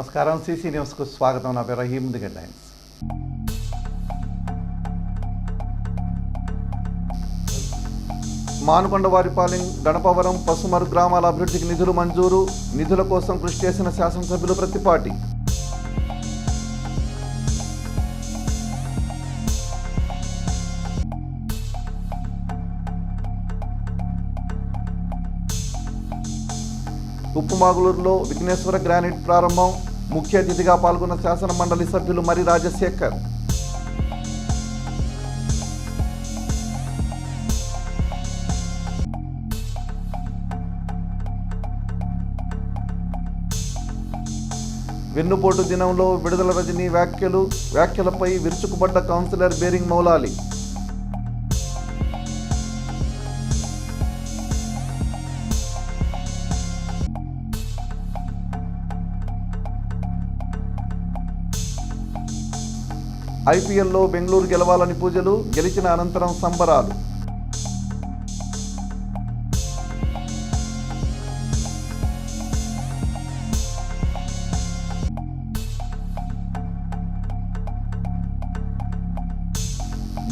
నమస్కారం. సిసి న్యూస్కు స్వాగతం. నా పేరు రహీం. The headlines. మానుకొండవారిపాలెం, గణపవరం, పసుమరు గ్రామాల అభివృద్ధికి నిధులు మంజూరు. నిధుల కోసం కృషి చేసిన శాసనసభ్యులు ప్రత్తిపాటి. ఉప్పుమాగులూరులో విఘ్నేశ్వర గ్రానైట్ ప్రారంభం. ముఖ్య అతిథిగా పాల్గొన్న శాసన మండలి సభ్యులు మరి రాజశేఖర్. వెన్నుపోటు దినంలో విడుదల రజని వ్యాఖ్యలపై విరుచుకుపడ్డ కౌన్సిలర్ బేరింగ్ మౌలాలి. ఐపీఎల్లో బెంగళూరు గెలవాలని పూజలు, గెలిచిన అనంతరం సంబరాలు.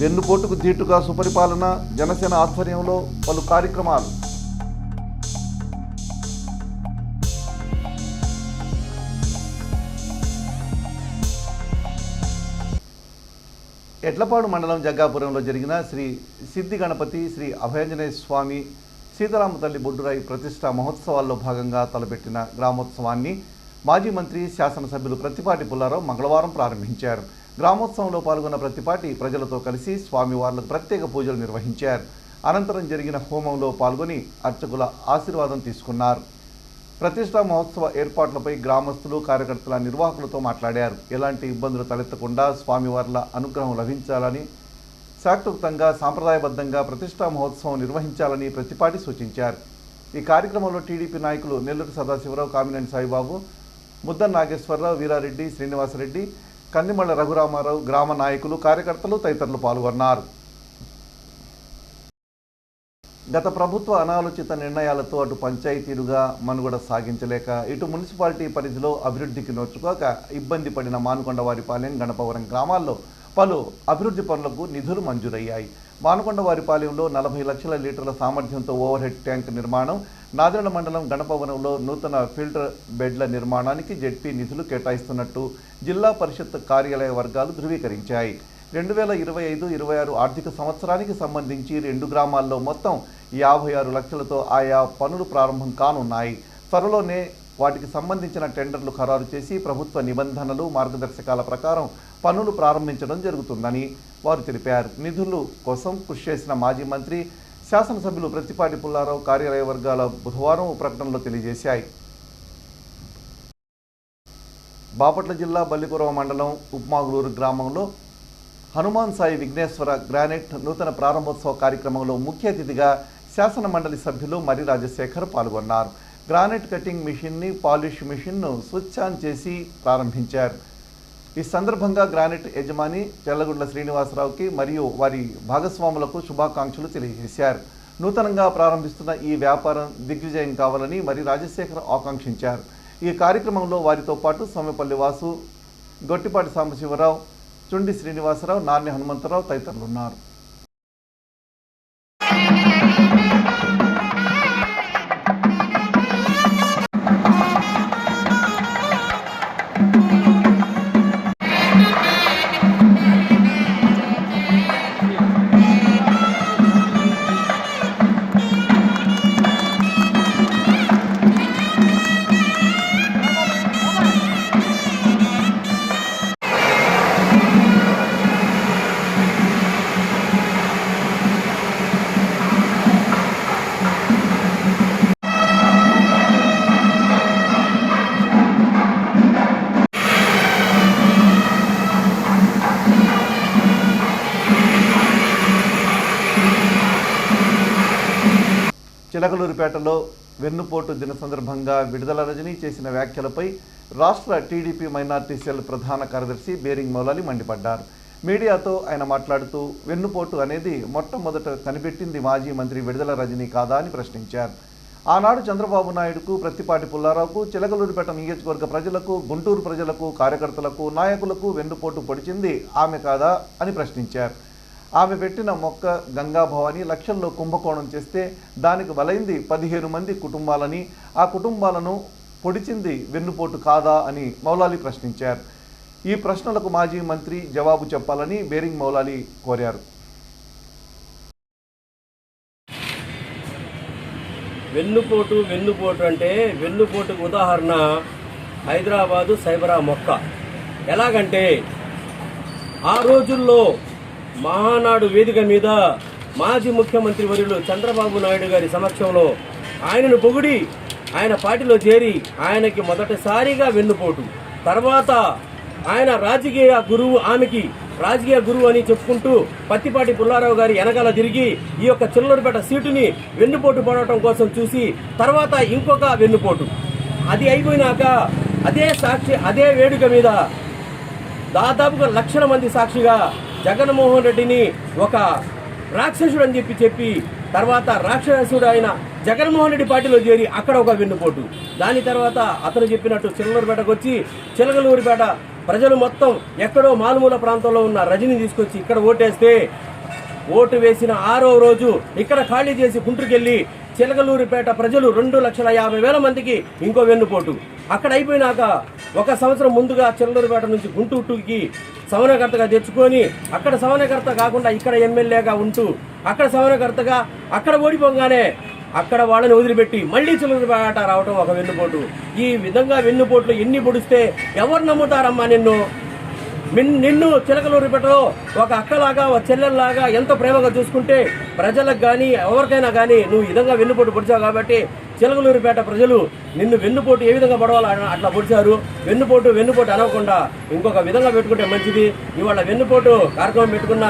వెన్నుపోటుకు ధీటుగా సుపరిపాలన, జనసేన ఆధ్వర్యంలో పలు కార్యక్రమాలు. ఎడ్లపాడు మండలం జగ్గాపురంలో జరిగిన శ్రీ సిద్ధి గణపతి, శ్రీ అభయాంజనేయ స్వామి, సీతారామ తల్లి బొడ్డురాయి ప్రతిష్ఠా మహోత్సవాల్లో భాగంగా తలపెట్టిన గ్రామోత్సవాన్ని మాజీ మంత్రి శాసనసభ్యులు ప్రత్తిపాటి పుల్లారావు మంగళవారం ప్రారంభించారు. గ్రామోత్సవంలో పాల్గొన్న ప్రత్తిపాటి ప్రజలతో కలిసి స్వామివార్లకు ప్రత్యేక పూజలు నిర్వహించారు. అనంతరం జరిగిన హోమంలో పాల్గొని అర్చకుల ఆశీర్వాదం తీసుకున్నారు. ప్రతిష్ఠా మహోత్సవ ఏర్పాట్లపై గ్రామస్తులు, కార్యకర్తల, నిర్వాహకులతో మాట్లాడారు. ఎలాంటి ఇబ్బందులు తలెత్తకుండా స్వామివార్ల అనుగ్రహం లభించాలని, శాస్త్రోక్తంగా సాంప్రదాయబద్ధంగా ప్రతిష్ఠా మహోత్సవం నిర్వహించాలని ప్రత్తిపాటి సూచించారు. ఈ కార్యక్రమంలో టీడీపీ నాయకులు నెల్లూరు సదాశివరావు, కామినేని సాయిబాబు, ముద్దన్ నాగేశ్వరరావు, వీరారెడ్డి, శ్రీనివాసరెడ్డి, కందిమళ్ళ రఘురామారావు, గ్రామ నాయకులు, కార్యకర్తలు తదితరులు పాల్గొన్నారు. గత ప్రభుత్వ అనాలోచిత నిర్ణయాలతో అటు పంచాయతీలుగా మనుగడ సాగించలేక, ఇటు మున్సిపాలిటీ పరిధిలో అభివృద్ధికి నోచుకోక ఇబ్బంది పడిన మానుకొండవారిపాలెం, గణపవరం గ్రామాల్లో పలు అభివృద్ధి పనులకు నిధులు మంజూరయ్యాయి. మానుకొండవారిపాలెంలో 40 లక్షల లీటర్ల సామర్థ్యంతో ఓవర్ హెడ్ ట్యాంక్ నిర్మాణం, నాదెండ్ల మండలం గణపవరంలో నూతన ఫిల్టర్ బెడ్ల నిర్మాణానికి జెడ్పీ నిధులు కేటాయిస్తున్నట్టు జిల్లా పరిషత్ కార్యాలయ వర్గాలు ధృవీకరించాయి. 2025-26 ఆర్థిక సంవత్సరానికి సంబంధించి 2 గ్రామాల్లో మొత్తం 56 లక్షలతో ఆయా పనులు ప్రారంభం కానున్నాయి. త్వరలోనే వాటికి సంబంధించిన టెండర్లు ఖరారు చేసి ప్రభుత్వ నిబంధనలు, మార్గదర్శకాల ప్రకారం పనులు ప్రారంభించడం జరుగుతుందని వారు తెలిపారు. నిధులు కోసం కృషి చేసిన మాజీ మంత్రి, శాసనసభ్యులు ప్రత్తిపాటి పుల్లారావు కార్యాలయ వర్గాల బుధవారం ప్రకటనలో తెలియజేశాయి. బాపట్ల జిల్లా బల్లికురవ మండలం ఉప్మాగులూరు గ్రామంలో హనుమాన్ సాయి విఘ్నేశ్వర గ్రానైట్ నూతన ప్రారంభోత్సవ కార్యక్రమంలో ముఖ్య అతిథిగా శాసన మండలి సభ్యులు మరి రాజశేఖర్ పాల్గొన్నారు. గ్రానైట్ కటింగ్ మిషన్ని, పాలిష్ మిషన్ను స్విచ్ ఆన్ చేసి ప్రారంభించారు. ఈ సందర్భంగా గ్రానైట్ యజమాని తెల్లగుండ్ల శ్రీనివాసరావుకి మరియు వారి భాగస్వాములకు శుభాకాంక్షలు తెలియజేశారు. నూతనంగా ప్రారంభిస్తున్న ఈ వ్యాపారం దిగ్విజయం కావాలని మరి రాజశేఖర్ ఆకాంక్షించారు. ఈ కార్యక్రమంలో వారితో పాటు సోమపల్లి వాసు, గొట్టిపాటి సాంబశివరావు, చుండి శ్రీనివాసరావు, నార్ని హనుమంతరావు తదితరులు ఉన్నారు. చిలకలూరిపేటలో వెన్నుపోటు దిన సందర్భంగా విడుదల రజని చేసిన వ్యాఖ్యలపై రాష్ట్ర టీడీపీ మైనార్టీ సెల్ ప్రధాన కార్యదర్శి బేరింగ్ మౌలాలి మండిపడ్డారు. మీడియాతో ఆయన మాట్లాడుతూ వెన్నుపోటు అనేది మొట్టమొదట కనిపెట్టింది మాజీ మంత్రి విడుదల రజని కాదా అని ప్రశ్నించారు. ఆనాడు చంద్రబాబు నాయుడుకు, ప్రత్తిపాటి పుల్లారావుకు, చిలకలూరిపేట నియోజకవర్గ ప్రజలకు, గుంటూరు ప్రజలకు, కార్యకర్తలకు, నాయకులకు వెన్నుపోటు పొడిచింది ఆమె కాదా అని ప్రశ్నించారు. ఆమె పెట్టిన మొక్క గంగాభవాని లక్షల్లో కుంభకోణం చేస్తే దానికి బలైంది 15 మంది కుటుంబాలని, ఆ కుటుంబాలను పొడిచింది వెన్నుపోటు కాదా అని మౌలాలి ప్రశ్నించారు. ఈ ప్రశ్నలకు మాజీ మంత్రి జవాబు చెప్పాలని బేరింగ్ మౌలాలి కోరారు. వెన్నుపోటు అంటే వెన్నుపోటుకు ఉదాహరణ హైదరాబాదు సైబరా మొక్క. ఎలాగంటే ఆ రోజుల్లో మహానాడు వేదిక మీద మాజీ ముఖ్యమంత్రి వర్యులు చంద్రబాబు నాయుడు గారి సమక్షంలో ఆయనను పొగిడి ఆయన పార్టీలో చేరి ఆయనకి మొదటిసారిగా వెన్నుపోటు, తర్వాత ఆయన రాజకీయ గురువు, ఆమెకి రాజకీయ గురువు అని చెప్పుకుంటూ ప్రత్తిపాటి పుల్లారావు గారి వెనకాల తిరిగి ఈ యొక్క చిల్లూరుపేట సీటుని వెన్నుపోటు పడటం కోసం చూసి తర్వాత ఇంకొక వెన్నుపోటు. అది అయిపోయినాక అదే వేడుక మీద దాదాపుగా లక్షల మంది సాక్షిగా జగన్మోహన్ రెడ్డిని ఒక రాక్షసుడు అని చెప్పి తర్వాత రాక్షసుడు అయిన జగన్మోహన్ రెడ్డి పార్టీలో చేరి అక్కడ ఒక వెన్నుపోటు. దాని తర్వాత అతను చెప్పినట్టు చిలకలూరిపేటకు వచ్చి చిలకలూరిపేట ప్రజలు మొత్తం ఎక్కడో మారుమూల ప్రాంతంలో ఉన్న రజని తీసుకొచ్చి ఇక్కడ ఓటేస్తే ఓటు వేసిన 6వ రోజు ఇక్కడ ఖాళీ చేసి గుంటూరుకెళ్ళి చిలకలూరిపేట ప్రజలు 2,50,000 మందికి ఇంకో వెన్నుపోటు. అక్కడ అయిపోయినాక 1 సంవత్సరం ముందుగా చిలకలూరిపేట నుంచి గుంటూరుకి సమన్వయకర్తగా తెచ్చుకొని అక్కడ సమన్వయకర్త కాకుండా ఇక్కడ ఎమ్మెల్యేగా ఉంటూ అక్కడ సమన్వయకర్తగా అక్కడ ఓడిపోగానే అక్కడ వాళ్ళని వదిలిపెట్టి మళ్ళీ చిలకలూరిపేట రావటం ఒక వెన్నుపోటు. ఈ విధంగా వెన్నుపోట్లు ఎన్ని పొడిస్తే ఎవరు నమ్ముతారమ్మా నిన్ను చిలకలూరిపేటలో ఒక అక్కలాగా ఒక చెల్లెల్లాగా ఎంతో ప్రేమగా చూసుకుంటే ప్రజలకు కానీ ఎవరికైనా కానీ నువ్వు ఈ విధంగా వెన్నుపోటు పొడిచావు కాబట్టి చిలకలూరిపేట ప్రజలు నిన్ను వెన్నుపోటు ఏ విధంగా పడవాలో అట్లా పొడిచారు. వెన్నుపోటు అనకుండా ఇంకొక విధంగా పెట్టుకుంటే మంచిది. ఇవాళ వెన్నుపోటు కార్యక్రమం పెట్టుకున్న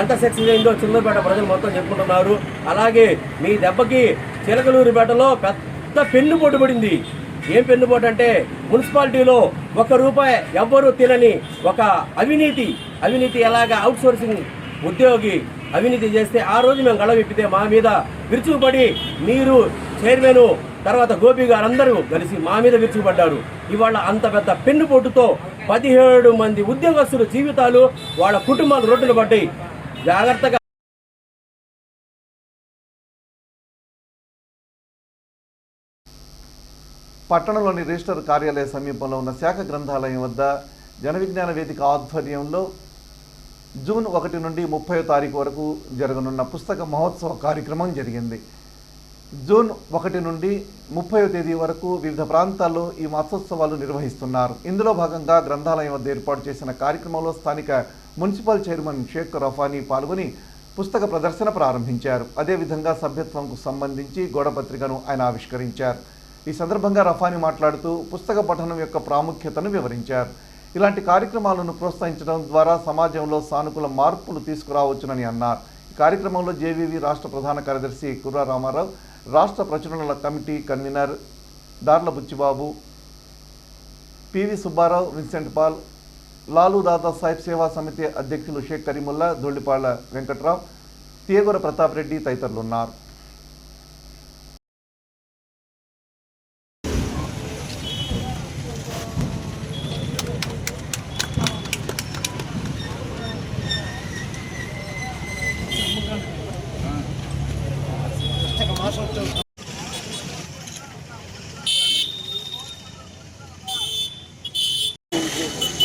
ఎంత సక్సెస్ అయిందో చిలకలూరిపేట ప్రజలు మొత్తం చెప్పుకుంటున్నారు. అలాగే మీ దెబ్బకి చిలకలూరిపేటలో పెద్ద పెన్నుపోటు పడింది. ఏం పెన్నుపోటు అంటే మున్సిపాలిటీలో ₹1 ఎవ్వరూ తినని ఒక అవినీతి ఎలాగా అవుట్ సోర్సింగ్ ఉద్యోగి అవినీతి చేస్తే ఆ రోజు మేము గళ విప్పితే మా మీద విరుచుకుపడి మీరు చైర్మన్ తర్వాత గోపి గారు అందరూ కలిసి మా మీద విరుచుకుపడ్డారు. ఇవాళ అంత పెద్ద పెన్నుపోటుతో 17 మంది ఉద్యోగస్తుల జీవితాలు వాళ్ళ కుటుంబాలు రోడ్డున పడ్డాయి. జాగ్రత్తగా పట్టణంలోని రిజిస్టర్ కార్యాలయ సమీపంలో ఉన్న శాఖ గ్రంథాలయం వద్ద జనవిజ్ఞాన వేదిక ఆధ్వర్యంలో జూన్ 1 నుండి 30వ తారీఖు వరకు జరగనున్న పుస్తక మహోత్సవ కార్యక్రమం జరిగింది. జూన్ 1 నుండి 30వ తేదీ వరకు వివిధ ప్రాంతాల్లో ఈ మహోత్సవాలు నిర్వహిస్తున్నారు. ఇందులో భాగంగా గ్రంథాలయం వద్ద ఏర్పాటు చేసిన కార్యక్రమంలో స్థానిక మున్సిపల్ చైర్మన్ షేక్ రఫానీ పాల్గొని పుస్తక ప్రదర్శన ప్రారంభించారు. అదేవిధంగా సభ్యత్వంకు సంబంధించి గోడపత్రికను ఆయన ఆవిష్కరించారు. ఈ సందర్భంగా రఫానీ మాట్లాడుతూ పుస్తక పఠనం యొక్క ప్రాముఖ్యతను వివరించారు. ఇలాంటి కార్యక్రమాలను ప్రోత్సహించడం ద్వారా సమాజంలో సానుకూల మార్పులు తీసుకురావచ్చునని అన్నారు. ఈ కార్యక్రమంలో జేవీవి రాష్ట్ర ప్రధాన కార్యదర్శి కుర్రా రామారావు, రాష్ట్ర ప్రచురణల committee convener Darla Buchibabu, PV Subbarao, Vincent Paul, Lalu Dada Sahib Seva Samiti అధ్యక్షులు షేక్ కరీముల్లా, ధూళిపాళ్ల వెంకట్రావు, తీయగూర ప్రతాప్ రెడ్డి తదితరులు ఉన్నారు.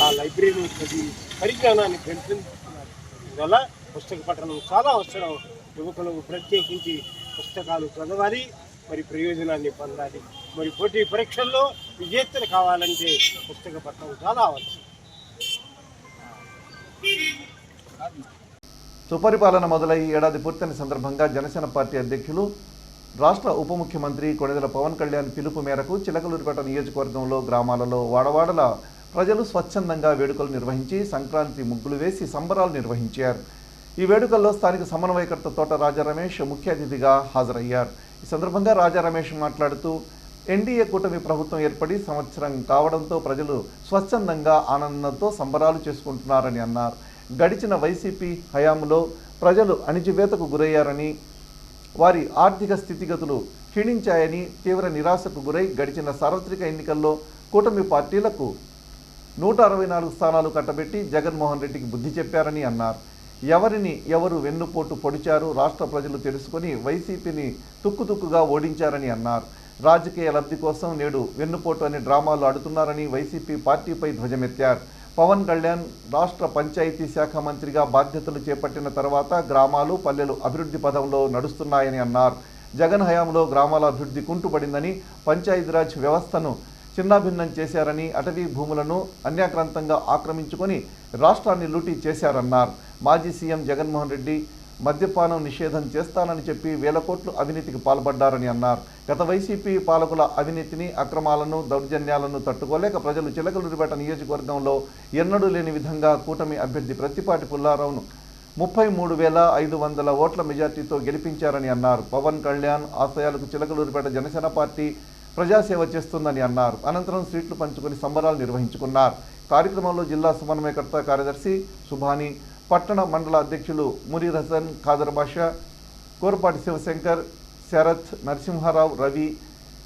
ఆ లైబ్రరీ పరిజ్ఞానాన్ని పెంపొందిస్తున్నారు. ఇవల్ల పుస్తక పఠనం చాలా అవసరం. యువకులు ప్రత్యేకించి పుస్తకాలు చదవాలి, మరి ప్రయోజనాన్ని పొందాలి. మరి పోటీ పరీక్షల్లో విజేతలు కావాలంటే పుస్తక పఠనం చాలా అవసరం. సుపరిపాలన మొదలై ఏడాది పూర్తయిన సందర్భంగా జనసేన పార్టీ అధ్యక్షులు రాష్ట్ర ఉప ముఖ్యమంత్రి కొణిదెల పవన్ కళ్యాణ్ పిలుపు మేరకు చిలకలూరిపేట నియోజకవర్గంలో గ్రామాలలో వాడవాడల ప్రజలు స్వచ్ఛందంగా వేడుకలు నిర్వహించి సంక్రాంతి ముగ్గులు వేసి సంబరాలు నిర్వహించారు. ఈ వేడుకల్లో స్థానిక సమన్వయకర్త తోట రాజా రమేష్ ముఖ్య అతిథిగా హాజరయ్యారు. ఈ సందర్భంగా రాజా రమేష్ మాట్లాడుతూ ఎన్డీఏ కూటమి ప్రభుత్వం ఏర్పడి సంవత్సరం కావడంతో ప్రజలు స్వచ్ఛందంగా ఆనందంతో సంబరాలు చేసుకుంటున్నారని అన్నారు. గడిచిన వైసీపీ హయాంలో ప్రజలు అణిచివేతకు గురయ్యారని, వారి ఆర్థిక స్థితిగతులు క్షీణించాయని, తీవ్ర నిరాశకు గురై గడిచిన సార్వత్రిక ఎన్నికల్లో కూటమి పార్టీలకు 164 స్థానాలు కట్టబెట్టి జగన్మోహన్ రెడ్డికి బుద్ధి చెప్పారని అన్నారు. ఎవరిని ఎవరు వెన్నుపోటు పొడిచారు రాష్ట్ర ప్రజలు తెలుసుకొని వైసీపీని తుక్కుతుక్కుగా ఓడించారని అన్నారు. రాజకీయ లబ్ధి కోసం నేడు వెన్నుపోటు అనే డ్రామాలు ఆడుతున్నారని వైసీపీ పార్టీపై ధ్వజమెత్తారు. పవన్ కళ్యాణ్ రాష్ట్ర పంచాయతీ శాఖ మంత్రిగా బాధ్యతలు చేపట్టిన తర్వాత గ్రామాలు, పల్లెలు అభివృద్ధి పథంలో నడుస్తున్నాయని అన్నారు. జగన్ హయాంలో గ్రామాల అభివృద్ధి కుంటుపడిందని, పంచాయతీరాజ్ వ్యవస్థను చిన్నాభిన్నం చేశారని, అటవీ భూములను అన్యాక్రాంతంగా ఆక్రమించుకొని రాష్ట్రాన్ని లూటీ చేశారన్నారు. మాజీ సీఎం జగన్మోహన్ రెడ్డి మద్యపానం నిషేధం చేస్తానని చెప్పి వేల కోట్లు అవినీతికి పాల్పడ్డారని అన్నారు. గత వైసీపీ పాలకుల అవినీతిని, అక్రమాలను, దౌర్జన్యాలను తట్టుకోలేక ప్రజలు చిలకలూరిపేట నియోజకవర్గంలో ఎన్నడూ లేని విధంగా కూటమి అభ్యర్థి ప్రత్తిపాటి పుల్లారావును 33,500 ఓట్ల మెజార్టీతో గెలిపించారని అన్నారు. పవన్ కళ్యాణ్ ఆశయాలకు చిలకలూరిపేట జనసేన పార్టీ ప్రజాసేవ చేస్తుందని అన్నారు. అనంతరం స్వీట్లు పంచుకొని సంబరాలు నిర్వహించుకున్నారు. కార్యక్రమంలో జిల్లా సమన్వయకర్త కార్యదర్శి సుభాని, పట్టణ మండల అధ్యక్షులు మునీర్ హసన్, ఖాదర్ బాషా, కోరపాటి శివశంకర్, శరత్, నరసింహారావు, రవి,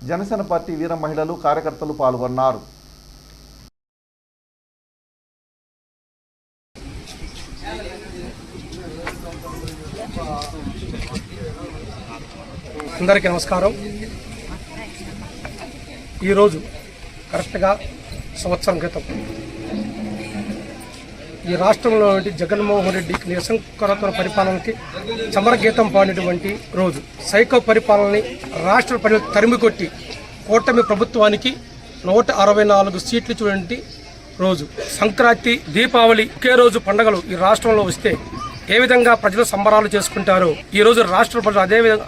జనసేన పార్టీ వీర మహిళలు, కార్యకర్తలు పాల్గొన్నారు. అందరికీ నమస్కారం. ఈరోజు కరెక్ట్గా సంవత్సరం క్రితం ఈ రాష్ట్రంలో జగన్మోహన్ రెడ్డికి నిరసనకరత్వ పరిపాలనకి చమరగీతం పాడినటువంటి రోజు, సైకో పరిపాలనని రాష్ట్ర ప్రజలు తరిమికొట్టి కూటమి ప్రభుత్వానికి 164 సీట్లు ఇచ్చినటువంటి రోజు. సంక్రాంతి, దీపావళి ఒకే రోజు పండుగలు ఈ రాష్ట్రంలో వస్తే ఏ విధంగా ప్రజలు సంబరాలు చేసుకుంటారో ఈ రోజు రాష్ట్ర ప్రజలు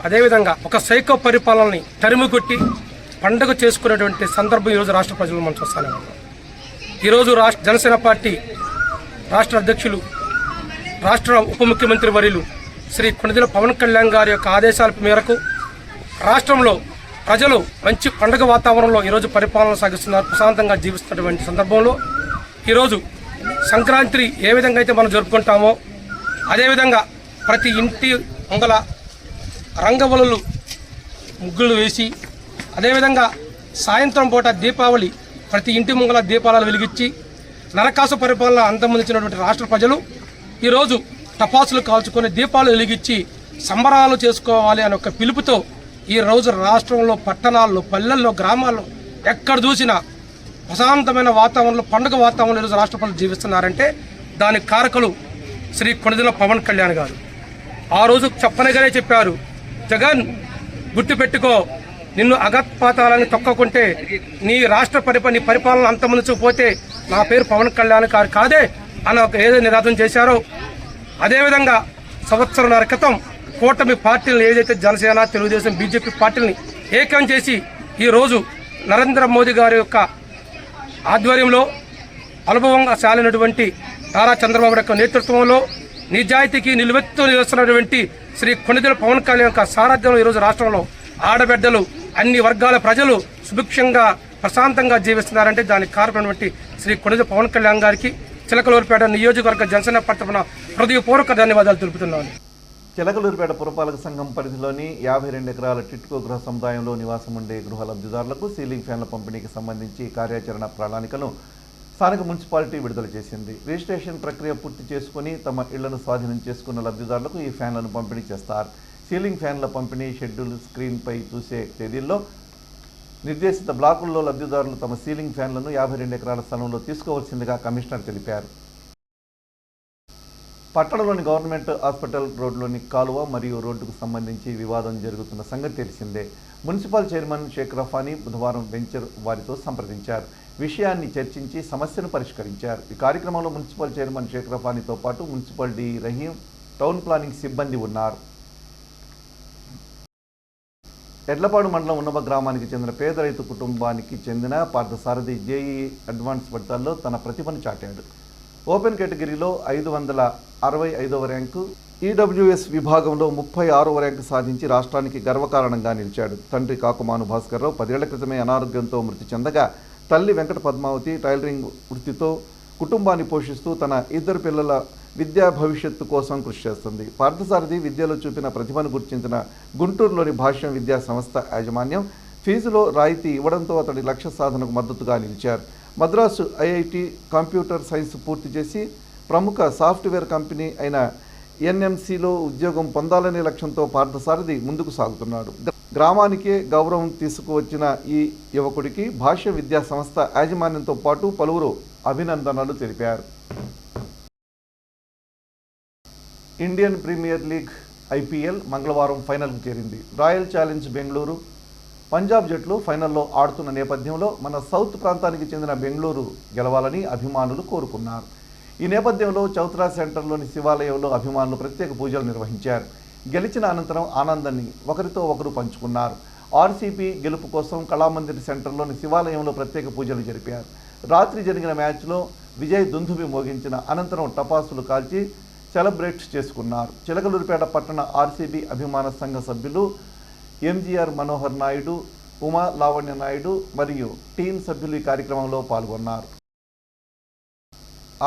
అదేవిధంగా ఒక సైకో పరిపాలనని తరిమికొట్టి పండుగ చేసుకునేటువంటి సందర్భం ఈరోజు రాష్ట్ర ప్రజలు మనం చూస్తానే ఉన్నాం. ఈరోజు జనసేన పార్టీ రాష్ట్ర అధ్యక్షులు, రాష్ట్ర ఉప ముఖ్యమంత్రి వర్యులు శ్రీ కొణిదెల పవన్ కళ్యాణ్ గారి యొక్క ఆదేశాల మేరకు రాష్ట్రంలో ప్రజలు మంచి పండుగ వాతావరణంలో ఈరోజు పరిపాలన సాగిస్తున్నారు, ప్రశాంతంగా జీవిస్తున్నటువంటి సందర్భంలో ఈరోజు సంక్రాంతి ఏ విధంగా అయితే మనం జరుపుకుంటామో అదేవిధంగా ప్రతి ఇంటి ముంగల రంగవల్లులు ముగ్గులు వేసి, అదేవిధంగా సాయంత్రం పూట దీపావళి ప్రతి ఇంటి ముంగల దీపాలను వెలిగించి నరకాసు పరిపాలన అంతమొందించినటువంటి రాష్ట్ర ప్రజలు ఈరోజు టపాసులు కాల్చుకొని దీపాలు వెలిగించి సంబరాలు చేసుకోవాలి అనే ఒక పిలుపుతో ఈరోజు రాష్ట్రంలో పట్టణాల్లో, పల్లెల్లో, గ్రామాల్లో ఎక్కడ చూసినా ప్రశాంతమైన వాతావరణంలో, పండుగ వాతావరణంలో ఈరోజు రాష్ట్ర ప్రజలు జీవిస్తున్నారంటే దానికి కారకులు శ్రీ కొణిదెల పవన్ కళ్యాణ్ గారు. ఆ రోజు చెప్పనగానే చెప్పారు, జగన్ గుర్తుపెట్టుకో, నిన్ను అగత్పాతాలని తొక్కకుంటే నీ రాష్ట్ర నీ పరిపాలన అంతమందించకపోతే నా పేరు పవన్ కళ్యాణ్ గారు కాదే అని ఏదో నినాదం చేశారో అదేవిధంగా సంవత్సరాల క్రితం కూటమి పార్టీలను ఏదైతే జనసేన, తెలుగుదేశం, బీజేపీ పార్టీలని ఏకం చేసి ఈరోజు నరేంద్ర మోదీ గారి యొక్క ఆధ్వర్యంలో అనుభవంగా సాలినటువంటి నారా చంద్రబాబు యొక్క నేతృత్వంలో నిజాయితీకి నిలువెత్తు నిలుస్తున్నటువంటి శ్రీ కొణిదెల పవన్ కళ్యాణ్ యొక్క సారథ్యంలో ఈరోజు రాష్ట్రంలో ఆడబిడ్డలు, అన్ని వర్గాల ప్రజలు సుభిక్షంగా ప్రశాంతంగా జీవిస్తున్నారంటే దానికి కారణమైనటువంటి శ్రీ కొణిదెల పవన్ కళ్యాణ్ గారికి చిలకలూరిపేట నియోజకవర్గ జనసేన పార్టీ తరపున హృదయపూర్వక ధన్యవాదాలు తెలుపుతున్నాను. చిలకలూరిపేట పురపాలక సంఘం పరిధిలోని 52 ఎకరాల టిట్కో గృహ సముదాయంలో నివాసం ఉండే గృహ లబ్ధిదారులకు సీలింగ్ ఫ్యాన్ల పంపిణీకి సంబంధించి కార్యాచరణ ప్రణాళికను స్థానిక మున్సిపాలిటీ విడుదల చేసింది. రిజిస్ట్రేషన్ ప్రక్రియ పూర్తి చేసుకుని తమ ఇళ్లను స్వాధీనం చేసుకున్న లబ్ధిదారులకు ఈ ఫ్యాన్లను పంపిణీ చేస్తారు. సీలింగ్ ఫ్యాన్ల పంపిణీ షెడ్యూల్ స్క్రీన్పై చూసే తేదీల్లో నిర్దేశిత బ్లాకుల్లో లబ్ధిదారులు తమ సీలింగ్ ఫ్యాన్లను 52 ఎకరాల స్థలంలో తీసుకోవాల్సిందిగా కమిషనర్ తెలిపారు. పట్టణంలోని గవర్నమెంట్ హాస్పిటల్ రోడ్లోని కాలువ మరియు రోడ్డుకు సంబంధించి వివాదం జరుగుతున్న సంగతి తెలిసిందే. మున్సిపల్ చైర్మన్ షేక్ రఫానీ బుధవారం వెంచర్ వారితో సంప్రదించారు. విషయాన్ని చర్చించి సమస్యను పరిష్కరించారు. ఈ కార్యక్రమంలో మున్సిపల్ చైర్మన్ షేక్ రఫానీతో పాటు మున్సిపల్ డి రహీం, టౌన్ ప్లానింగ్ సిబ్బంది ఉన్నారు. ఎడ్లపాడు మండలం ఉన్నవ గ్రామానికి చెందిన పేద రైతు కుటుంబానికి చెందిన పార్థసారథి జేఈ అడ్వాన్స్ ఫలితాల్లో తన ప్రతిభను చాటాడు. ఓపెన్ కేటగిరీలో 565వ ర్యాంకు, ఈడబ్ల్యూఎస్ విభాగంలో 36వ ర్యాంకు సాధించి రాష్ట్రానికి గర్వకారణంగా నిలిచాడు. తండ్రి కాకుమాను భాస్కర్రావు 10 ఏళ్ల క్రితమే అనారోగ్యంతో మృతి చెందగా తల్లి వెంకట పద్మావతి టైలరింగ్ వృత్తితో కుటుంబాన్ని పోషిస్తూ తన 2 పిల్లల విద్యా భవిష్యత్తు కోసం కృషి చేస్తుంది. పార్థసారథి విద్యలో చూపిన ప్రతిభను గుర్తించిన గుంటూరులోని భాష్యం విద్యా సంస్థ యాజమాన్యం ఫీజులో రాయితీ ఇవ్వడంతో అతడి లక్ష్య సాధనకు మద్దతుగా నిలిచారు. మద్రాసు ఐఐటి కంప్యూటర్ సైన్స్ పూర్తి చేసి ప్రముఖ సాఫ్ట్వేర్ కంపెనీ అయిన ఎన్ఎంసీలో ఉద్యోగం పొందాలనే లక్ష్యంతో పార్థసారథి ముందుకు సాగుతున్నాడు. గ్రామానికే గౌరవం తీసుకువచ్చిన ఈ యువకుడికి భాష్య విద్యా సంస్థ యాజమాన్యంతో పాటు పలువురు అభినందనలు తెలిపారు. ఇండియన్ ప్రీమియర్ లీగ్ ఐపీఎల్ మంగళవారం ఫైనల్కు చేరింది. రాయల్ ఛాలెంజ్ బెంగళూరు పంజాబ్ జట్లు ఫైనల్లో ఆడుతున్న నేపథ్యంలో మన సౌత్ ప్రాంతానికి చెందిన బెంగళూరు గెలవాలని అభిమానులు కోరుకున్నారు. ఈ నేపథ్యంలో చౌత్రా సెంటర్లోని శివాలయంలో అభిమానులు ప్రత్యేక పూజలు నిర్వహించారు. గెలిచిన అనంతరం ఆనందాన్ని ఒకరితో ఒకరు పంచుకున్నారు. ఆర్సీబీ గెలుపు కోసం కళామందిర్ సెంటర్లోని శివాలయంలో ప్రత్యేక పూజలు జరిపారు. రాత్రి జరిగిన మ్యాచ్లో విజయ్ దుందుబి మోగించిన అనంతరం టపాసులు కాల్చి సెలబ్రేట్ చేసుకున్నారు. చిలకలూరిపేట పట్టణ ఆర్సీబీ అభిమాన సంఘ సభ్యులు ఎంజీఆర్ మనోహర్ నాయుడు, ఉమా లావణ్య నాయుడు మరియు టీం సభ్యులు ఈ కార్యక్రమంలో పాల్గొన్నారు.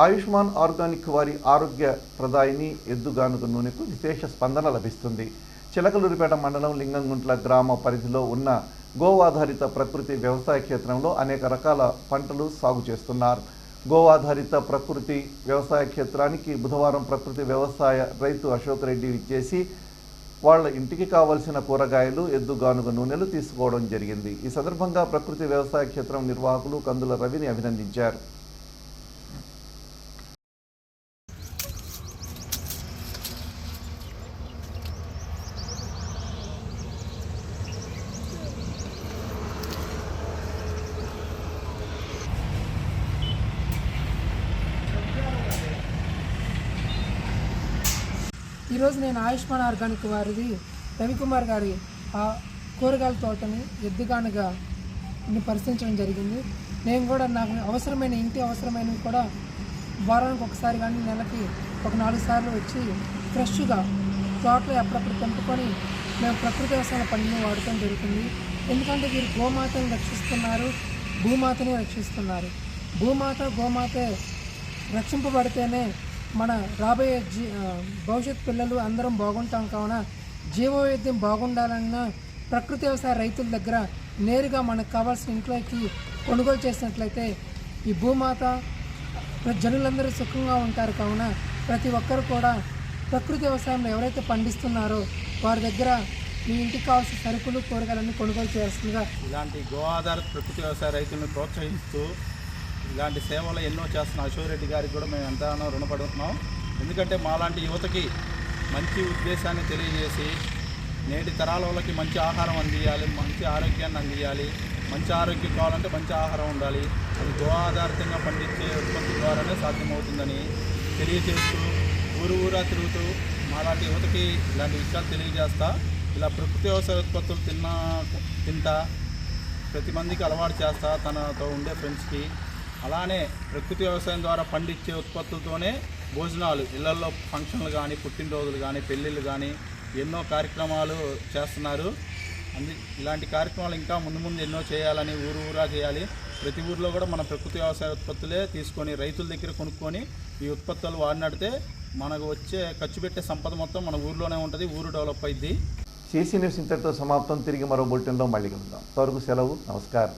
ఆయుష్మాన్ ఆర్గానిక్ వారి ఆరోగ్య ప్రదాయిని ఎద్దుగానుగ నూనెకు విశేష స్పందన లభిస్తుంది. చిలకలూరిపేట మండలం లింగంగుంట్ల గ్రామ పరిధిలో ఉన్న గోవాధారిత ప్రకృతి వ్యవసాయ క్షేత్రంలో అనేక రకాల పంటలు సాగు చేస్తున్నారు. గోవాధారిత ప్రకృతి వ్యవసాయ క్షేత్రానికి బుధవారం ప్రకృతి వ్యవసాయ రైతు అశోక్ రెడ్డి ఇచ్చేసి వాళ్ళ ఇంటికి కావలసిన కూరగాయలు, ఎద్దుగానుగ నూనెలు తీసుకోవడం జరిగింది. ఈ సందర్భంగా ప్రకృతి వ్యవసాయ క్షేత్రం నిర్వాహకులు కందుల రవిని అభినందించారు. ఈరోజు నేను ఆయుష్మాన్ ఆర్గానిక్ వారిది రవికుమార్ గారి ఆ కూరగాయల తోటని ఎద్దుగానుగా పరిశీలించడం జరిగింది. నేను కూడా నాకు అవసరమైన ఇంటి అవసరమైనవి కూడా వారానికి ఒకసారి కానీ నెలకి ఒక 4 సార్లు వచ్చి ఫ్రెష్గా తోటలో ఎప్పుడప్పుడు తెంపుకొని మేము ప్రకృతి వ్యవసాయ పనిని వాడటం జరుగుతుంది. ఎందుకంటే వీరు గోమాతని రక్షిస్తున్నారు, భూమాతని రక్షిస్తున్నారు. గోమాత రక్షింపబడితేనే మన రాబోయే భవిష్యత్ పిల్లలు అందరం బాగుంటాం. కావున జీవవైద్యం బాగుండాలన్నా ప్రకృతి వ్యవసాయ రైతుల దగ్గర నేరుగా మనకు కావాల్సిన ఇంట్లోకి కొనుగోలు చేసినట్లయితే ఈ భూమాత జనులందరూ సుఖంగా ఉంటారు. కావున ప్రతి ఒక్కరు కూడా ప్రకృతి వ్యవసాయంలో ఎవరైతే పండిస్తున్నారో వారి దగ్గర మీ ఇంటికి కావాల్సిన సరుకులు, కూరగాయలన్నీ కొనుగోలు చేయాల్సిందిగా ఇలాంటి గో ఆధారిత ప్రకృతి వ్యవసాయ రైతులను ప్రోత్సహిస్తూ ఇలాంటి సేవలు ఎన్నో చేస్తున్న అశోక్ రెడ్డి గారికి కూడా మేము ఎంతగానో రుణపడుతున్నాం. ఎందుకంటే మాలాంటి యువతకి మంచి ఉద్దేశాన్ని తెలియజేసి నేటి తరాల వాళ్ళకి మంచి ఆహారం అందియాలి, మంచి ఆరోగ్యాన్ని అందియాలి. మంచి ఆరోగ్యం కావాలంటే మంచి ఆహారం ఉండాలి. అది గో ఆధారితంగా పండించే ఉత్పత్తి ద్వారానే సాధ్యమవుతుందని తెలియజేస్తూ ఊరా తిరుగుతూ మాలాంటి యువతకి ఇలాంటి విషయాలు తెలియజేస్తా ఇలా ప్రకృతి వ్యవసాయ ఉత్పత్తులు తింటా ప్రతి మందికి అలవాటు చేస్తా తనతో ఉండే ఫ్రెండ్స్కి. అలానే ప్రకృతి వ్యవసాయం ద్వారా పండించే ఉత్పత్తులతోనే భోజనాలు, ఇళ్లలో ఫంక్షన్లు కానీ, పుట్టినరోజులు కానీ, పెళ్ళిళ్ళు కానీ ఎన్నో కార్యక్రమాలు చేస్తున్నారు. ఇలాంటి కార్యక్రమాలు ఇంకా ముందు ఎన్నో చేయాలని ఊరా చేయాలి. ప్రతి ఊరిలో కూడా మన ప్రకృతి వ్యవసాయ ఉత్పత్తులే తీసుకొని రైతుల దగ్గర కొనుక్కొని ఈ ఉత్పత్తులు వాడినట్టే మనకు వచ్చే ఖర్చు పెట్టే సంపద మొత్తం మన ఊరిలోనే ఉంటుంది, ఊరు డెవలప్ అయింది. CC న్యూస్ ఇంతటితో సమాప్తం. తిరిగి మరో బులెటిన్లో మళ్ళీ కలుద్దాం. అంతవరకు సెలవు. నమస్కారం.